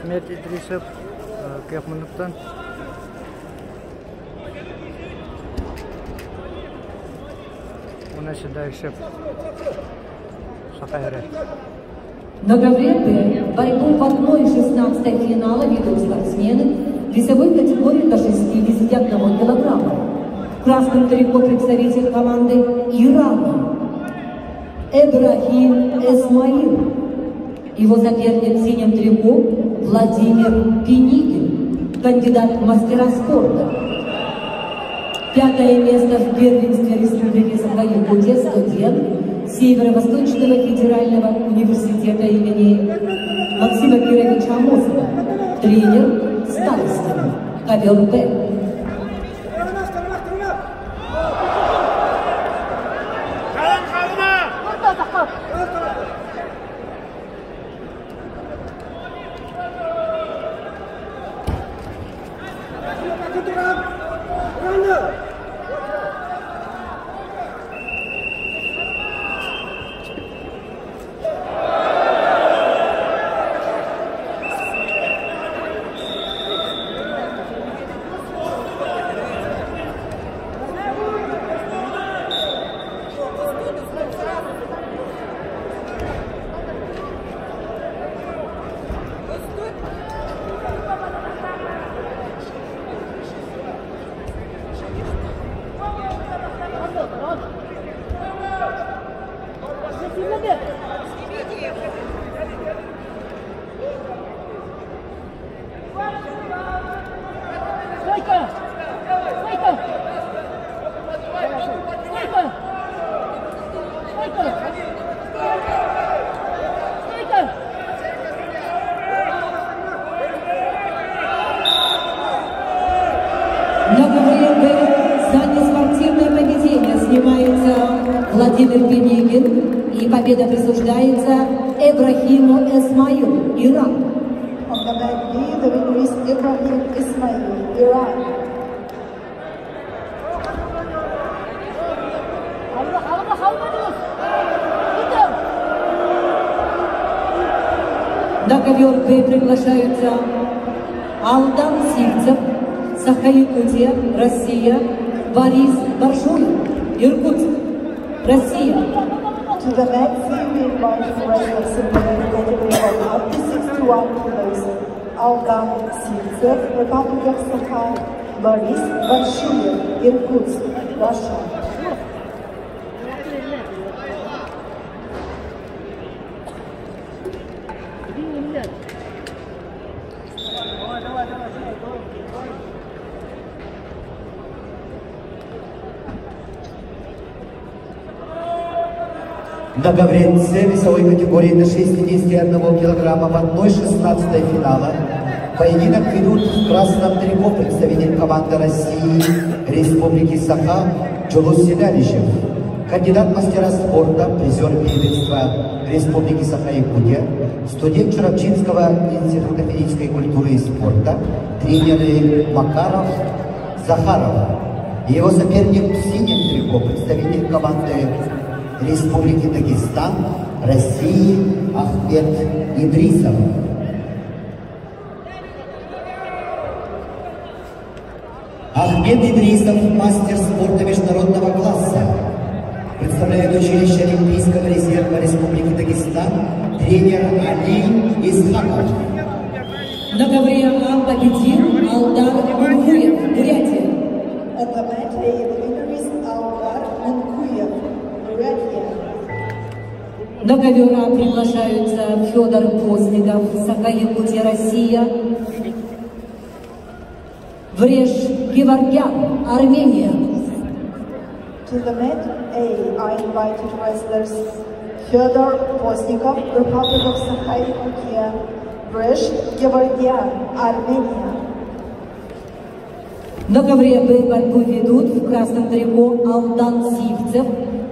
Ахмет Идрисов, Кехмановтан. У нас дальше Сахайра. Многовременные борьбу в 1/16 финала ведут спортсмены весовой категории до 61 килограмма. В красном трико представитель команды Ирана Эбрахим Эсмаил. Его соперник в синем трико Владимир Пеникин, кандидат в мастера спорта. 5-е место в первенстве Республики Саха-Якутия студент Северо-Восточного федерального университета имени Максима Кировича Амосова, тренер Старостин, ковер Б. За неспортивное поведение снимается Владимир Пеникин, и победа присуждается Эбрахиму Эсмаилу, Иран. On the back B, the winner is Ibrahim Ismail, Iran. На ковер Б приглашаются Алдан Сивцев, Саха-Якутия, Россия, Борис Баршуев, Иркутск, Россия. To the next scene, we invite the wrestlers in the category of up to 61 kilos. Aldan Sivtsev, Republic of Sakha, Boris Barshuyev, Irkutsk, Russia. Многовременцы весовой категории до 61 килограмма в 1/16 финала. Поединок ведут в красном трико представитель команды России Республики Саха Джулус Селялищев, кандидат в мастера спорта, призер первенства Республики Саха-Якутия, студент Чурапчинского института физической культуры и спорта, тренеры Макаров, Захаров. Его соперник в синем трико представитель команды Республики Дагестан, России Ахмет Идрисов. Ахмет Идрисов, мастер спорта международного класса, представляет училище Олимпийского резерва Республики Дагестан, тренер Али Исхаков. На ковре А победил Алдар Мункуев, Бурятия. On the mat, the winner is Aldar Munkuyev, Бурятия. На ковер А приглашаются Федор Постников, Саха-Якутия, Россия. Вреж Геворгян, Армения. To the mat A, I invited wrestlers Fyodor Postnikov, Republic of Sakha-Якутия, Вреж Геворгян, Армения. На ковре Б борьбу ведут в красном трико Алдан Сивцев,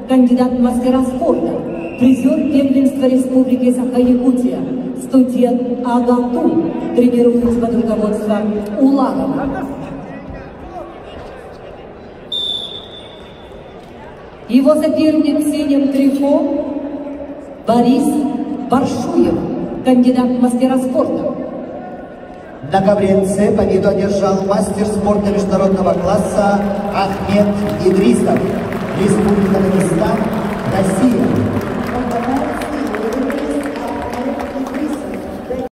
кандидат в мастера спорта, призер первенства Республики Саха-Якутия, студент Агату, тренируется под руководством Уланова. Его соперник в синем трико Борис Баршуев, кандидат в мастера спорта. На ковренце победу одержал мастер спорта международного класса Ахмед Идрисов. Республика Дагестан, Россия.